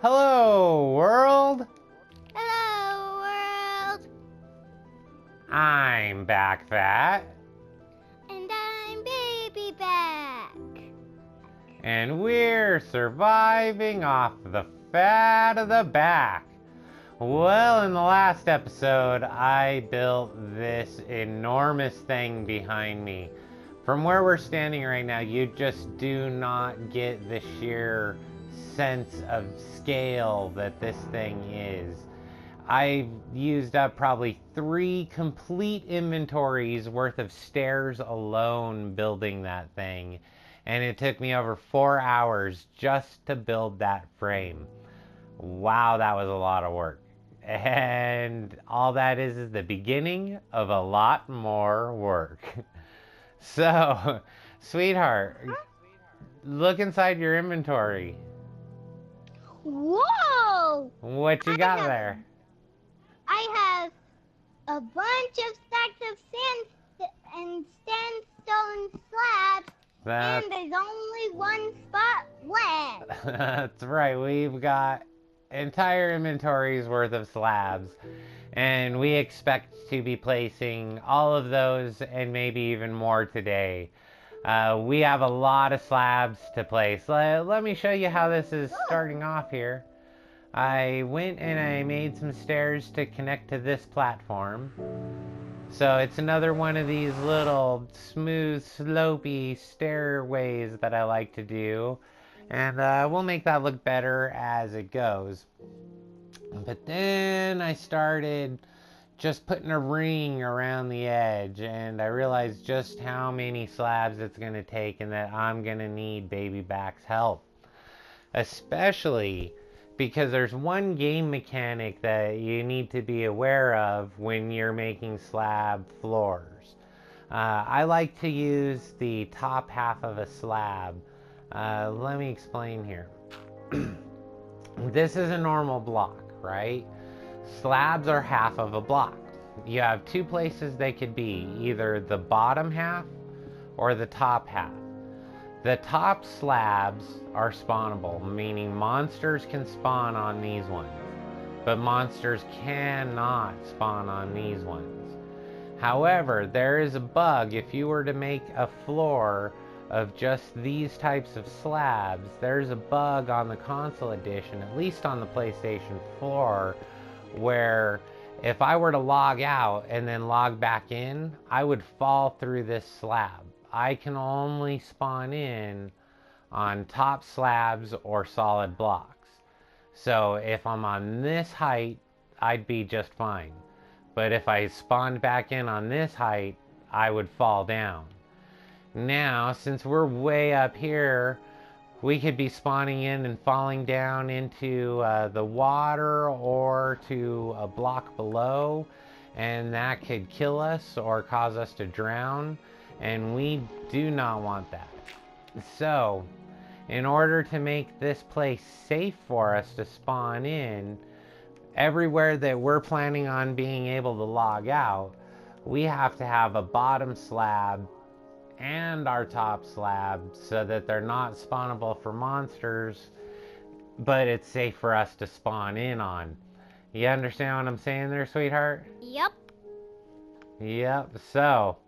Hello, world! Hello, world! I'm BackFat. And I'm BabyBack. And we're surviving off the fat of the back. Well, in the last episode, I built this enormous thing behind me. From where we're standing right now, you just do not get the sheer sense of scale that this thing is. I've used up probably 3 complete inventories worth of stairs alone building that thing. And it took me over 4 hours just to build that frame. Wow, that was a lot of work. And all that is the beginning of a lot more work. So, sweetheart, look inside your inventory. Whoa! What you got there? I have a bunch of stacks of sandstone slabs, and there's only one spot left. That's right, we've got entire inventories worth of slabs, and we expect to be placing all of those and maybe even more today. We have a lot of slabs to place. Let me show you how this is starting off here. I went and I made some stairs to connect to this platform. So it's another one of these little smooth, slopey stairways that I like to do. And we'll make that look better as it goes. But then I started just putting a ring around the edge, and I realized just how many slabs it's going to take and that I'm going to need BabyBack's help. Especially because there's one game mechanic that you need to be aware of when you're making slab floors. I like to use the top half of a slab. Let me explain here. This is a normal block, right? Slabs are half of a block. You have 2 places they could be, either the bottom half or the top half. The top slabs are spawnable, meaning monsters can spawn on these ones, but monsters cannot spawn on these ones. However, there is a bug. If you were to make a floor of just these types of slabs, there's a bug on the console edition, at least on the PlayStation 4, where if I were to log out and then log back in, I would fall through this slab. I can only spawn in on top slabs or solid blocks. So if I'm on this height, I'd be just fine. But if I spawned back in on this height, I would fall down. Now, since we're way up here, we could be spawning in and falling down into the water or to a block below, and that could kill us or cause us to drown, and we do not want that. So, in order to make this place safe for us to spawn in, everywhere that we're planning on being able to log out, we have to have a bottom slab and our top slab so that they're not spawnable for monsters, but it's safe for us to spawn in on. You understand what I'm saying there, sweetheart? Yep. Yep. So,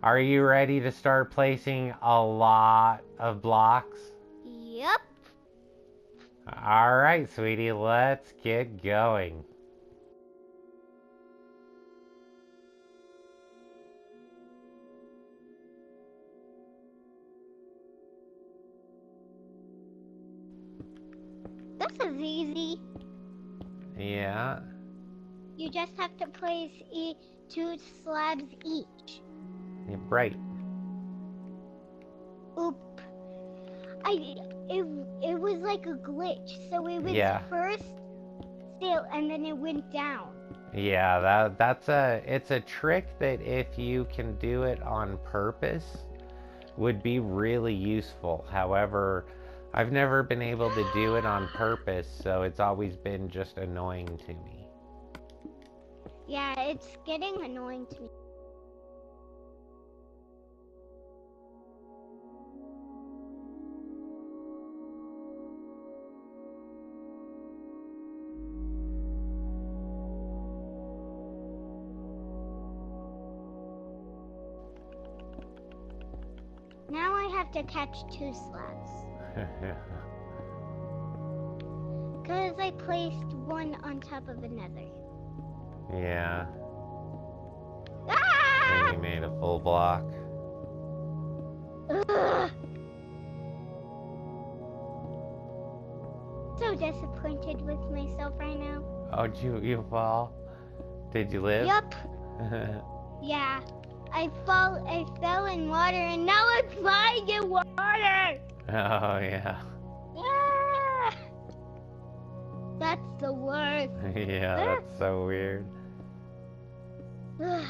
are you ready to start placing a lot of blocks? Yep. Alright, sweetie, let's get going. This is easy. Yeah. You just have to place 2 slabs each. Yeah, right. Oop. It was like a glitch. So it was first still and then it went down. Yeah, it's a trick that if you can do it on purpose would be really useful. However, I've never been able to do it on purpose, so it's always been just annoying to me. Yeah, it's getting annoying to me. have to catch 2 slabs. Because I placed one on top of another. Yeah. Ah! And you made a full block. Ugh. So disappointed with myself right now. Oh, did you fall? Did you live? Yup. Yeah. I fell in water and now I'm flying in water. Oh, yeah. Ah! That's the worst. Yeah, that's so weird. Ugh.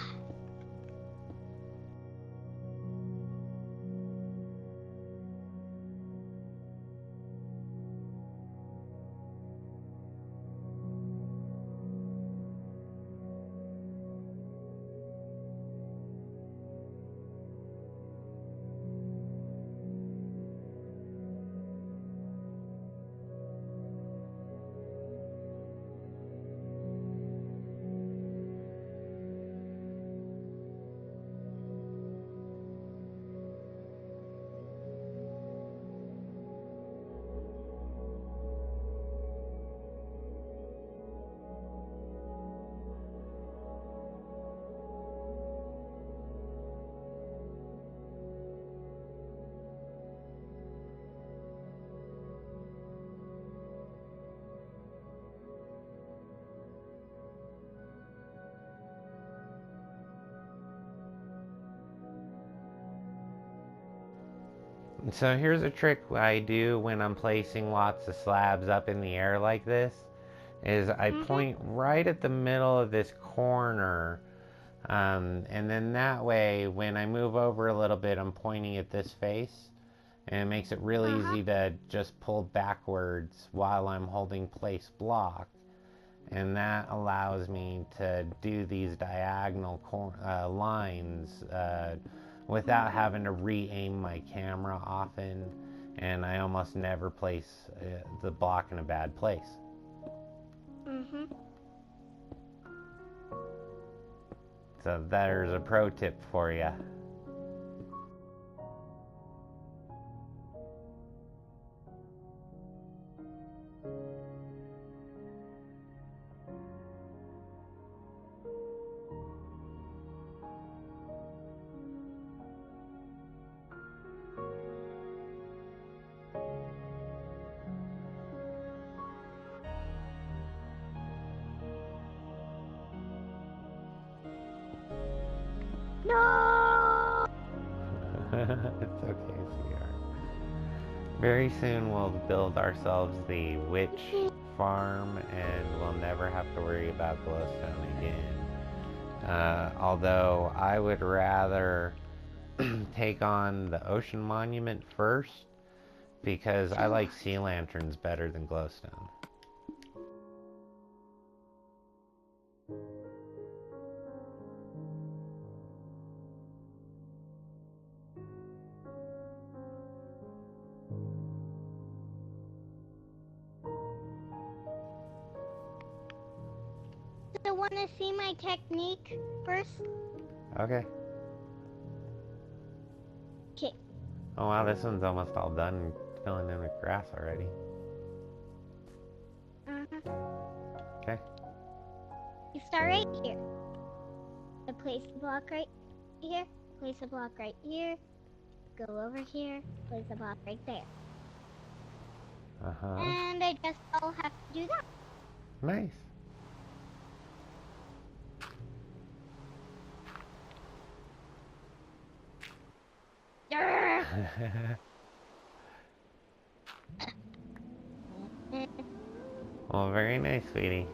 So here's a trick I do when I'm placing lots of slabs up in the air like this, is I point right at the middle of this corner, and then that way when I move over a little bit I'm pointing at this face, and it makes it real easy to just pull backwards while I'm holding place block, and that allows me to do these diagonal lines without having to re-aim my camera often, and I almost never place the block in a bad place. So there's a pro tip for you. No! It's okay, sweetheart. Very soon we'll build ourselves the witch farm and we'll never have to worry about glowstone again. Although I would rather take on the ocean monument first, because I like sea lanterns better than glowstone. So want to see my technique first? Okay. Okay. Oh wow, this one's almost all done filling in with grass already. Okay. You start right here. I place the block right here. Place a block right here. Go over here. Place a block right there. And I just all have to do that. Nice. Well, very nice, sweetie.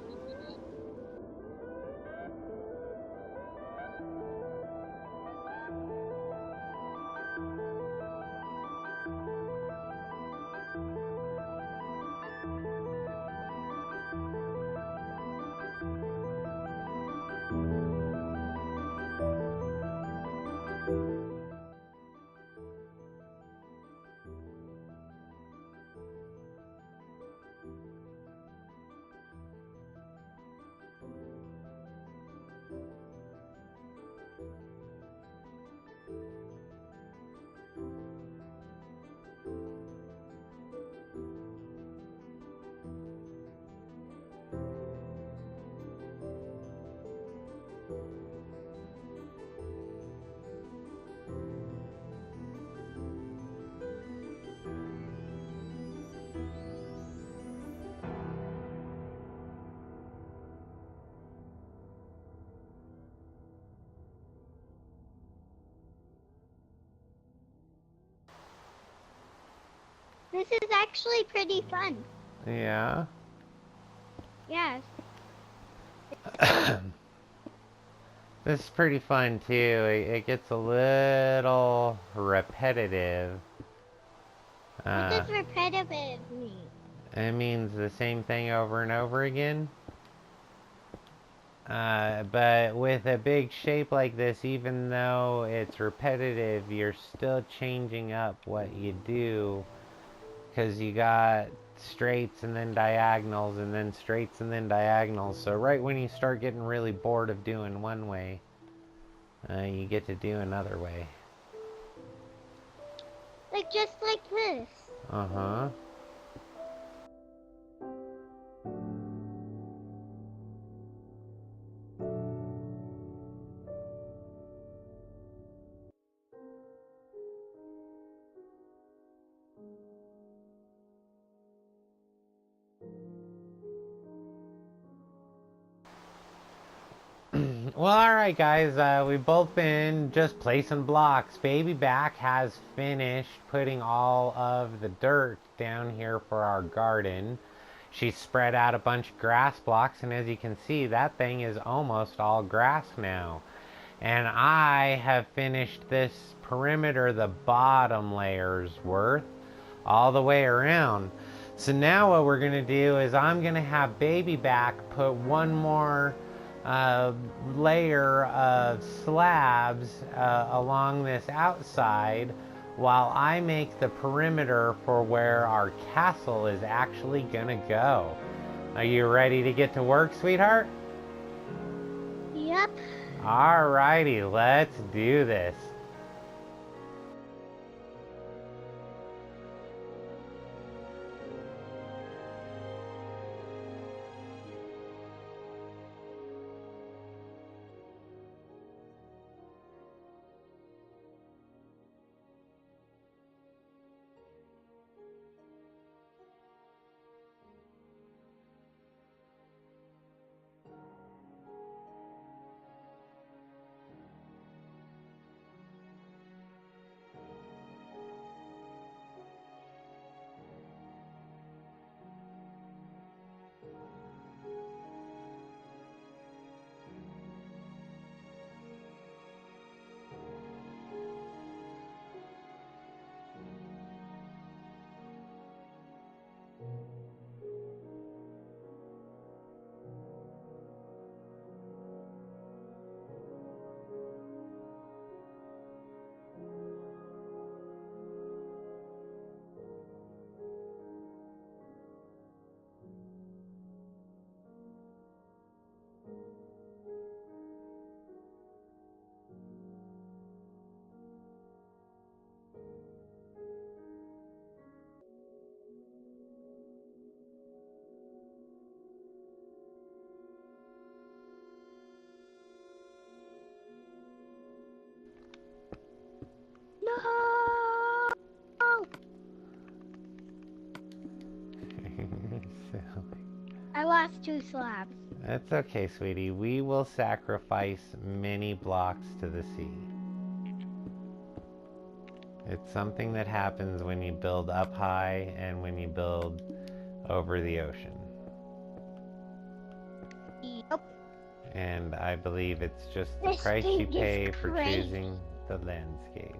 This is actually pretty fun. Yeah. Yes. This is pretty fun too. It gets a little repetitive. What does repetitive mean? It means the same thing over and over again. But with a big shape like this, even though it's repetitive, you're still changing up what you do, because you got straights and then diagonals and then straights and then diagonals. So right when you start getting really bored of doing one way, you get to do another way. Like just like this. Uh-huh. Well, alright guys, we've both been just placing blocks. BabyBack has finished putting all of the dirt down here for our garden. She spread out a bunch of grass blocks, and as you can see, that thing is almost all grass now. And I have finished this perimeter, the bottom layer's worth, all the way around. So now what we're going to do is I'm going to have BabyBack put one more layer of slabs along this outside, while I make the perimeter for where our castle is actually gonna go. Are you ready to get to work, sweetheart? Yep. Alrighty, let's do this. No. I lost 2 slabs. That's okay, sweetie. We will sacrifice many blocks to the sea. It's something that happens when you build up high and when you build over the ocean. Yep. And I believe it's just the This price you thing is pay for crazy. choosing the landscape.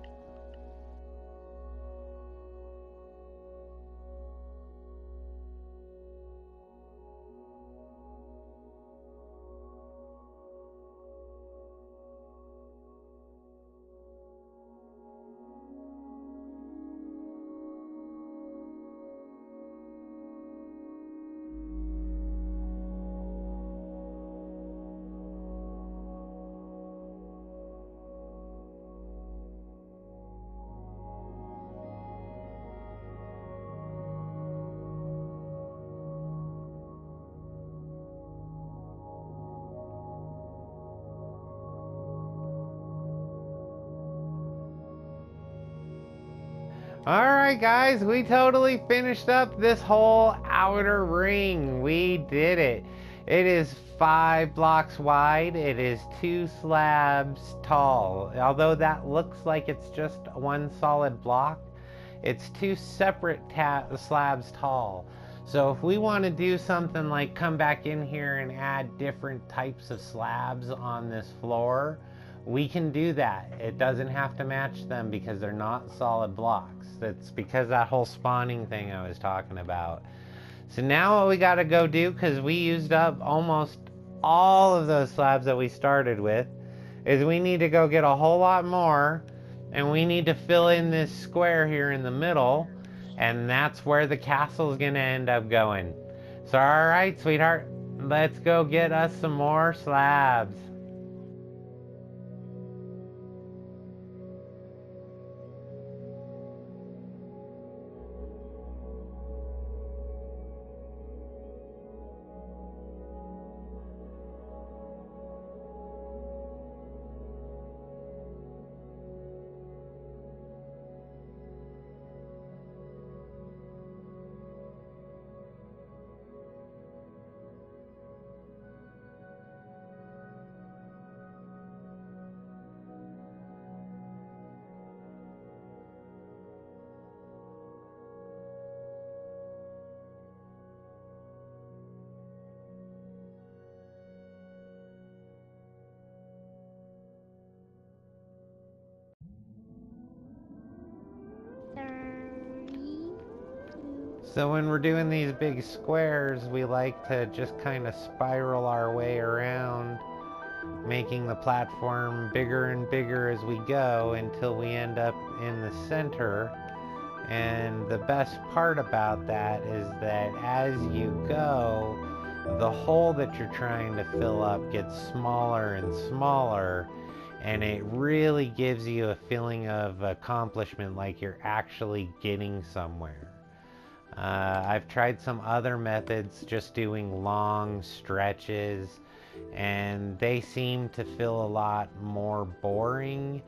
Alright guys, we totally finished up this whole outer ring. We did it. It is 5 blocks wide. It is 2 slabs tall. Although that looks like it's just one solid block, it's two separate slabs tall. So if we want to do something like come back in here and add different types of slabs on this floor, we can do that. It doesn't have to match them because they're not solid blocks. That's because that whole spawning thing I was talking about. So now what we got to go do, because we used up almost all of those slabs that we started with, is we need to go get a whole lot more, and we need to fill in this square here in the middle, and that's where the castle is going to end up going. So alright, sweetheart, let's go get us some more slabs. So when we're doing these big squares, we like to just kind of spiral our way around, making the platform bigger and bigger as we go until we end up in the center. And the best part about that is that as you go, the hole that you're trying to fill up gets smaller and smaller, and it really gives you a feeling of accomplishment, like you're actually getting somewhere. I've tried some other methods, just doing long stretches, and they seem to feel a lot more boring,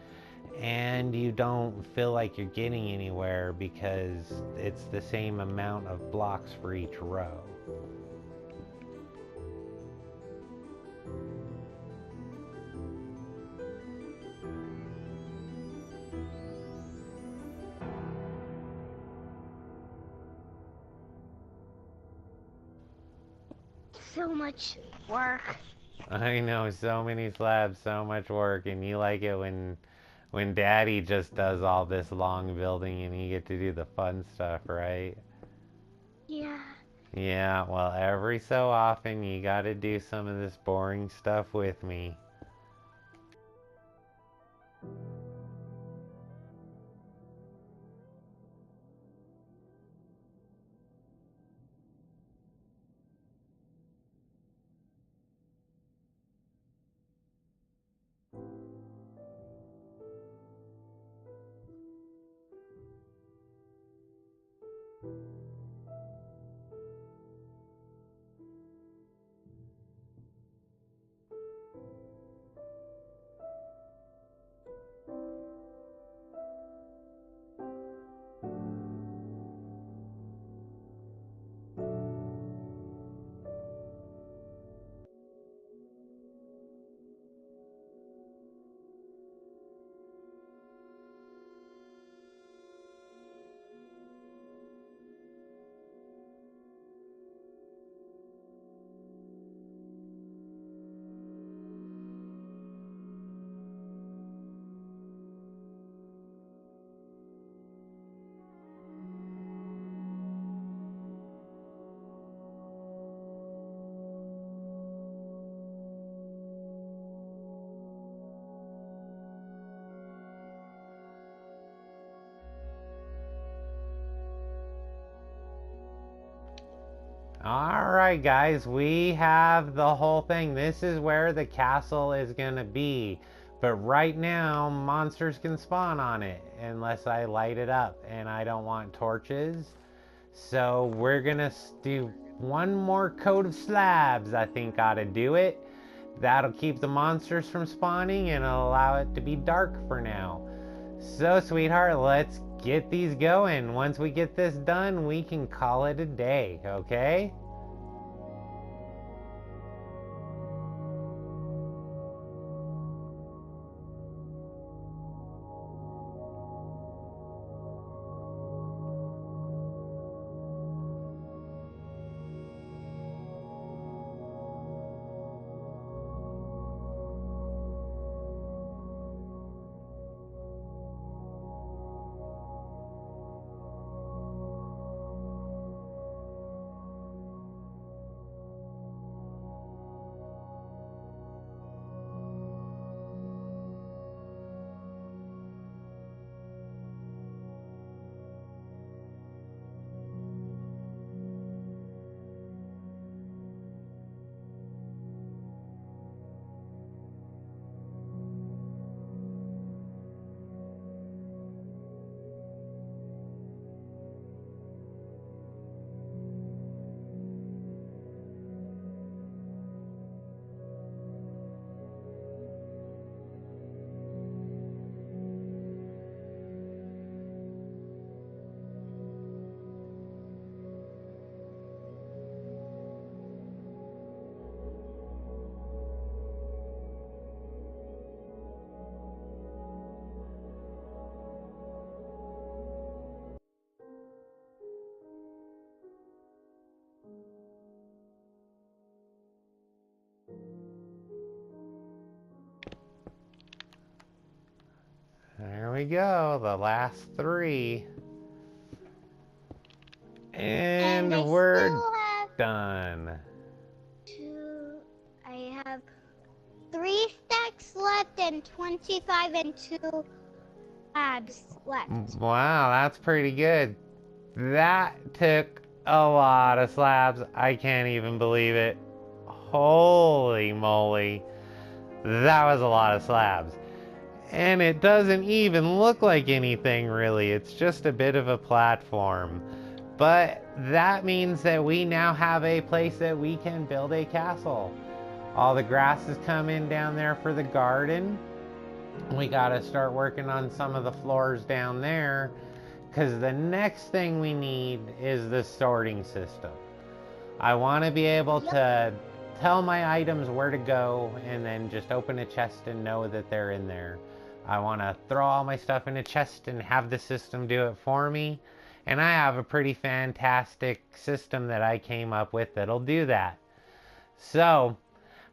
and you don't feel like you're getting anywhere because it's the same amount of blocks for each row. So much work. I know, so many slabs, so much work, and you like it when Daddy just does all this long building and you get to do the fun stuff, right? Yeah. Yeah, well, every so often you gotta do some of this boring stuff with me. Alright guys, we have the whole thing. This is where the castle is gonna be. But right now, monsters can spawn on it unless I light it up. And I don't want torches. So we're gonna do one more coat of slabs, I think ought to do it. That'll keep the monsters from spawning and allow it to be dark for now. So sweetheart, let's get these going. Once we get this done, we can call it a day, okay? we go. The last 3. And I we're still have done. I have 3 stacks left and 25 and 2 slabs left. Wow, that's pretty good. That took a lot of slabs. I can't even believe it. Holy moly. That was a lot of slabs. And it doesn't even look like anything really. It's just a bit of a platform. But that means that we now have a place that we can build a castle. All the grass is coming down there for the garden. We gotta start working on some of the floors down there, because the next thing we need is the sorting system. I want to be able to tell my items where to go and then just open a chest and know that they're in there. I want to throw all my stuff in a chest and have the system do it for me. And I have a pretty fantastic system that I came up with that'll do that. So,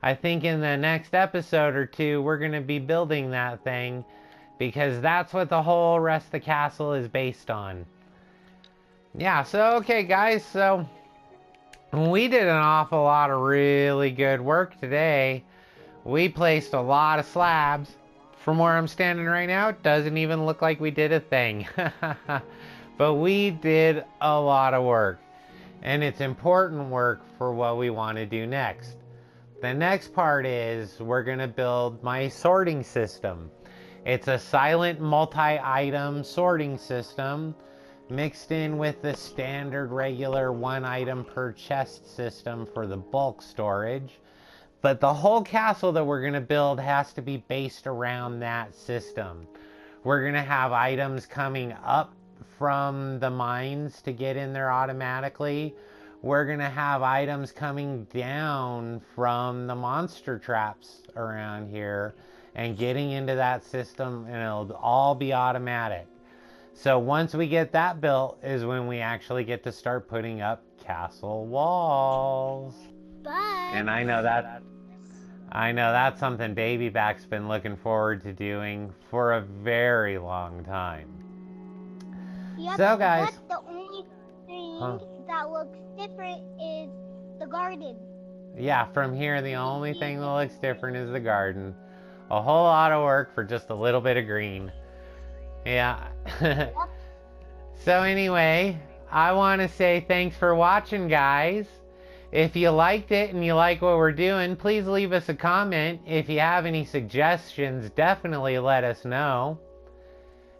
I think in the next episode or 2, we're going to be building that thing, because that's what the whole rest of the castle is based on. Yeah, so okay guys, so we did an awful lot of really good work today. We placed a lot of slabs. From where I'm standing right now, it doesn't even look like we did a thing. But we did a lot of work. And it's important work for what we want to do next. The next part is we're going to build my sorting system. It's a silent multi-item sorting system mixed in with the standard regular 1 item per chest system for the bulk storage. But the whole castle that we're going to build has to be based around that system. We're going to have items coming up from the mines to get in there automatically. We're going to have items coming down from the monster traps around here and getting into that system, and it'll all be automatic. So once we get that built is when we actually get to start putting up castle walls. But And I know that's something BabyBack's been looking forward to doing for a very long time. yep, So guys, but the only thing that looks different is the garden. yeah, from here the only thing that looks different is the garden. A whole lot of work for just a little bit of green. Yeah. Yep. So anyway, I want to say thanks for watching, guys. If you liked it and you like what we're doing, please leave us a comment. If you have any suggestions, definitely let us know.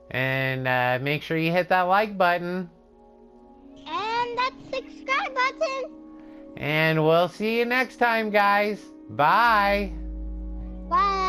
And make sure you hit that like button. And that subscribe button. And we'll see you next time, guys. Bye. Bye.